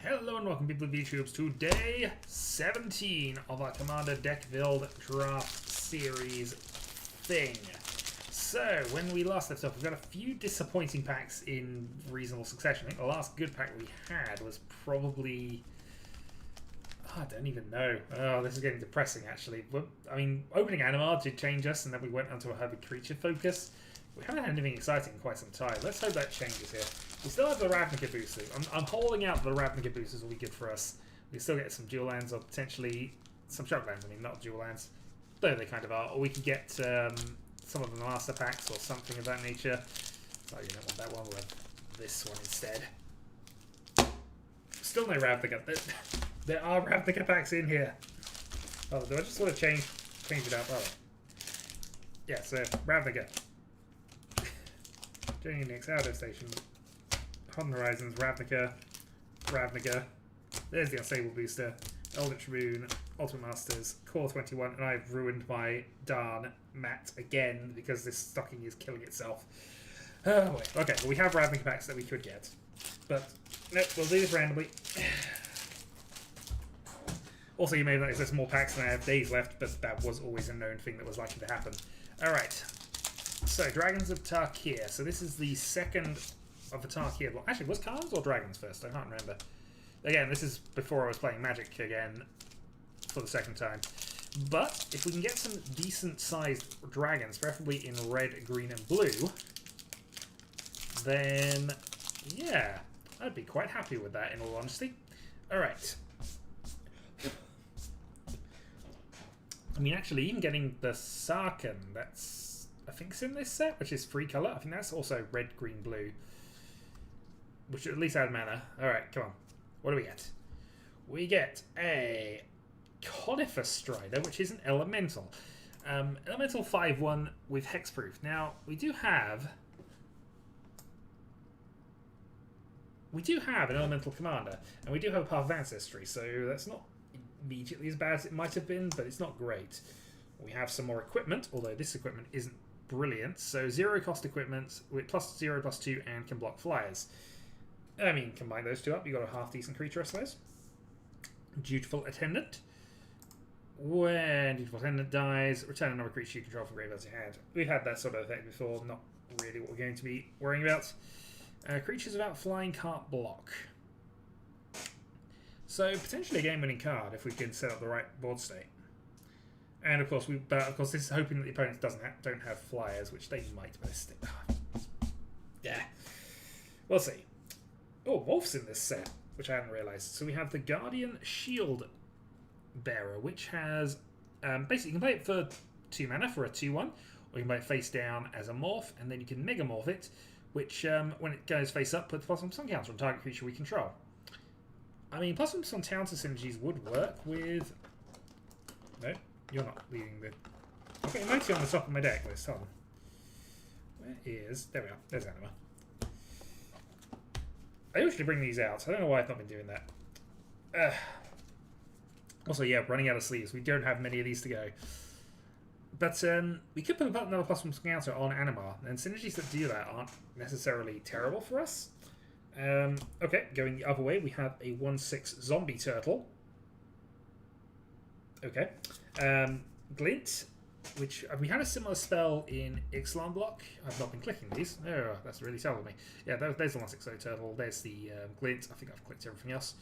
Hello and welcome people of YouTubes to day 17 of our Commander Deckbuild draft series thing. So, when we last left off, we've got a few disappointing packs in reasonable succession. I think the last good pack we had was probably... I don't even know. Oh, this is getting depressing actually. I mean, opening Animar did change us and then we went onto a heavy creature focus. We haven't had anything exciting in quite some time. Let's hope that changes here. We still have the Ravnica boosters. I'm holding out the Ravnica boosters will be good for us. We still get some dual lands or potentially some shock lands. I mean, not dual lands, though they kind of are. Or we could get some of the master packs or something of that nature. Oh, you don't want that one. We'll have this one instead. Still no Ravnica. There are Ravnica packs in here. Oh, do I just want to change it up? Oh, yeah. So Ravnica. Journey next Outer Station. Hidden Horizons, Ravnica. There's the Unstable Booster. Elder Tribune, Ultimate Masters, Core 21, and I've ruined my darn mat again because this stocking is killing itself. Oh, wait. Okay, well, we have Ravnica packs that we could get. But, nope, we'll do this randomly. Also, you may notice there's more packs than I have days left, but that was always a known thing that was likely to happen. Alright. So, Dragons of Tarkir. So this is the second of the Tarkir block. Actually, was Cards or Dragons first? I can't remember. Again, this is before I was playing Magic again for the second time. But if we can get some decent-sized dragons, preferably in red, green, and blue, then, yeah, I'd be quite happy with that, in all honesty. Alright. I mean, actually, even getting the Sarkhan, that's... I think it's in this set, which is free colour. I think that's also red, green, blue. Which should at least add mana. Alright, come on. What do we get? We get a Conifer Strider, which is an Elemental. Elemental 5/1 with Hexproof. Now, we do have an Elemental Commander, and we do have a Path of Ancestry, so that's not immediately as bad as it might have been, but it's not great. We have some more equipment, although this equipment isn't brilliant. So 0 cost equipment with +0, +2, and can block flyers. I mean, combine those two up, you got a half decent creature, I suppose. Dutiful Attendant. When Dutiful Attendant dies, return another creature you control from graveyard to hand. We've had that sort of effect before, not really what we're going to be worrying about. Creatures without flying can't block. So potentially a game-winning card if we can set up the right board state. And of course, this is hoping that the opponents don't have flyers, which they might. But yeah, we'll see. Oh, Wolf's in this set, which I hadn't realised. So we have the Guardian Shield Bearer, which has basically you can play it for 2 mana for a 2/1, or you can play it face down as a morph, and then you can Mega Morph it, which when it goes face up, puts +1 sun counter on target creature we control. I mean, +1 sun counter synergies would work with. No. You're not leading the... I've got Mighty on the top of my deck list. Hold on. Where is... There we are. There's Anima. I usually bring these out, so I don't know why I've not been doing that. Also, yeah, running out of sleeves. We don't have many of these to go. But we could put another +1 counter on Animar, and synergies that do that aren't necessarily terrible for us. Okay, going the other way, we have a 1/6 Zombie Turtle. Okay. Glint, which we had a similar spell in Ixalan block. I've not been clicking these. Oh, that's really telling me. Yeah, there's the 1/6 turtle. There's the Glint. I think I've clicked everything else.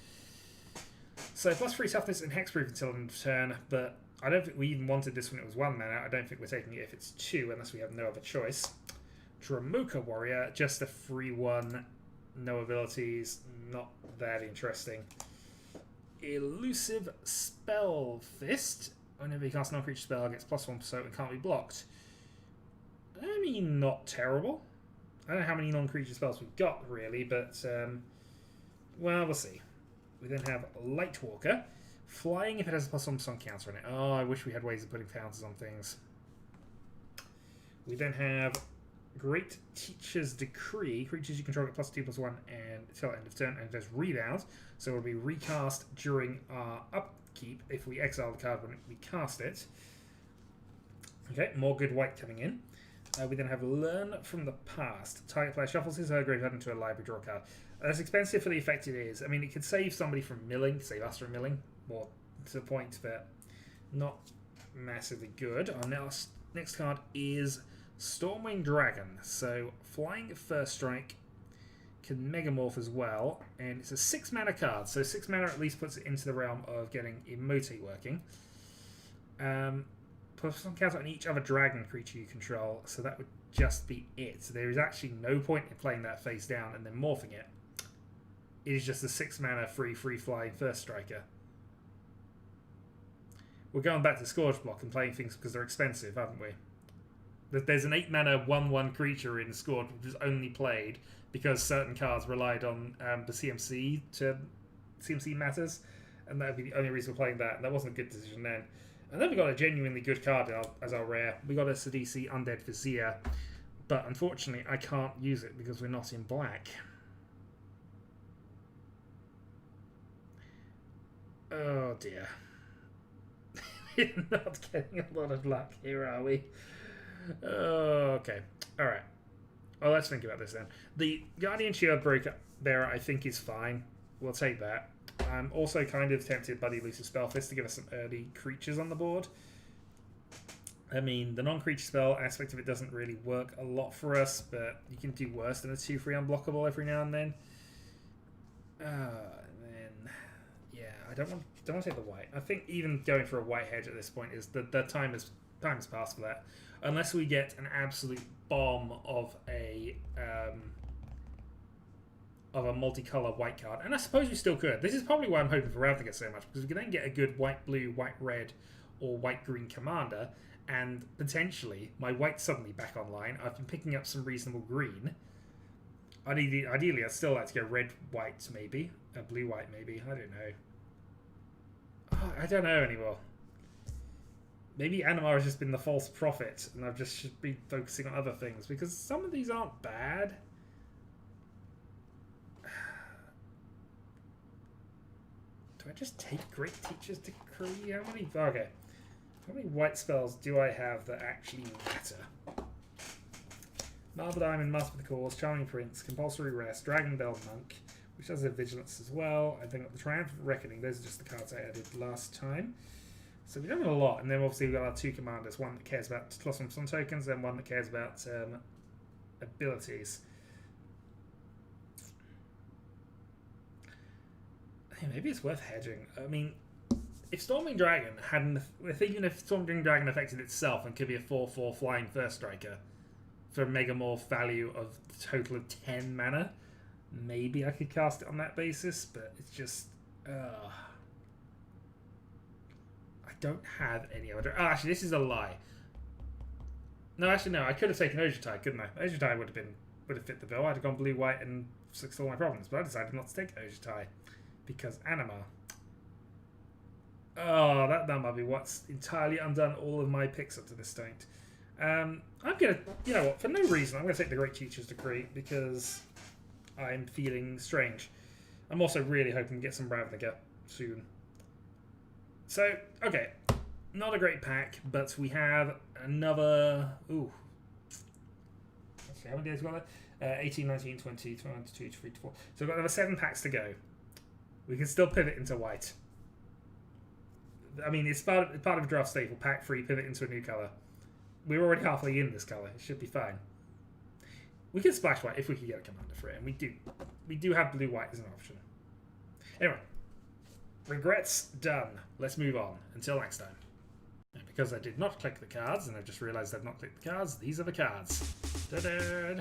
So +3 toughness and hexproof until end of turn, but I don't think we even wanted this when it was 1 mana. I don't think we're taking it if it's 2 unless we have no other choice. Dramuka Warrior, just a free 1, no abilities, not that interesting. Elusive Spell Fist. Whenever you cast a non-creature spell, it gets +1 so and can't be blocked. I mean, not terrible. I don't know how many non-creature spells we've got, really, but, well, we'll see. We then have Lightwalker. Flying if it has a +1 sun counter on it. Oh, I wish we had ways of putting counters on things. We then have Great Teacher's Decree. Creatures you control get +2/+1 and until end of turn, and it does rebound. So it will be recast during our upkeep if we exile the card when we cast it. Okay, more good white coming in. We then have Learn from the Past. Target player shuffles his graveyard into a library, draw a card. As expensive for the effect it is. I mean, it could save somebody from milling, save us from milling, more to the point, but not massively good. Our next card is Stormwind Dragon. So, flying first strike, can Megamorph as well, and it's a 6 mana card. So 6 mana at least puts it into the realm of getting Emote working. Put some counter on each other dragon creature you control, so that would just be it. So there is actually no point in playing that face down and then morphing it. It is just a 6 mana free flying first striker. We're going back to Scourge Block and playing things because they're expensive, haven't we? There's an 8 mana 1/1 creature in Scourge which was only played because certain cards relied on the CMC matters, and that would be the only reason we're playing that. And that wasn't a good decision then. And then we got a genuinely good card as our rare. We got a Sidisi Undead Vizier, but unfortunately I can't use it because we're not in black. Oh dear. We're not getting a lot of luck here, are we? Okay. Alright. Well, let's think about this then. The Guardian Shield Bearer I think is fine. We'll take that. I'm also kind of tempted by the Elusive Spellfist to give us some early creatures on the board. I mean, the non-creature spell aspect of it doesn't really work a lot for us, but you can do worse than a 2/3 unblockable every now and then. Yeah, I don't want to take the white. I think even going for a white hedge at this point is the time has passed for that, unless we get an absolute bomb of a multicolor white card, and I suppose we still could. This is probably why I'm hoping for Ravnica so much, because we can then get a good white-blue, white-red, or white-green commander, and potentially my white's suddenly back online. I've been picking up some reasonable green. Ideally, I'd still like to go red-white, maybe. Blue-white, maybe. I don't know. Oh, I don't know anymore. Maybe Animar has just been the false prophet, and I've just should be focusing on other things, because some of these aren't bad. Do I just take Great Teacher's Decree? How many white spells do I have that actually matter? Marble Diamond, Master of the Cause, Charming Prince, Compulsory Rest, Dragon Bell Monk, which has a Vigilance as well. I think the Triumphant Reckoning, those are just the cards I added last time. So we've done a lot, and then obviously we've got our 2 commanders, one that cares about plus 1 tokens, and one that cares about abilities. Hey, maybe it's worth hedging. I mean, if Stormwind Dragon hadn't, even if Stormwind Dragon affected itself and could be a 4/4 flying first striker for a Megamorph value of a total of 10 mana, maybe I could cast it on that basis, but it's just, I don't have any other. Oh, actually, this is a lie. No, actually, no. I could have taken Ojutai, couldn't I? Ojutai would have fit the bill. I'd have gone blue-white and fixed all my problems, but I decided not to take Ojutai because Anima. Oh, that might be what's entirely undone all of my picks up to this point. I'm gonna, you know what? For no reason, I'm gonna take the Great Teacher's Decree because I'm feeling strange. I'm also really hoping to get some Ravnica soon. So, okay, not a great pack, but we have another... Ooh. Let's see, how many days we got there? 18, 19, 20, 21, 22, 23, 24. So we've got another 7 packs to go. We can still pivot into white. I mean, it's part of a draft staple. Pack 3, pivot into a new colour. We're already halfway in this colour. It should be fine. We can splash white if we can get a commander for it, and we do. We do have blue-white as an option. Anyway. Regrets done. Let's move on. Until next time. And because I did not click the cards, and I've just realised I've not clicked the cards, these are the cards. Ta-da!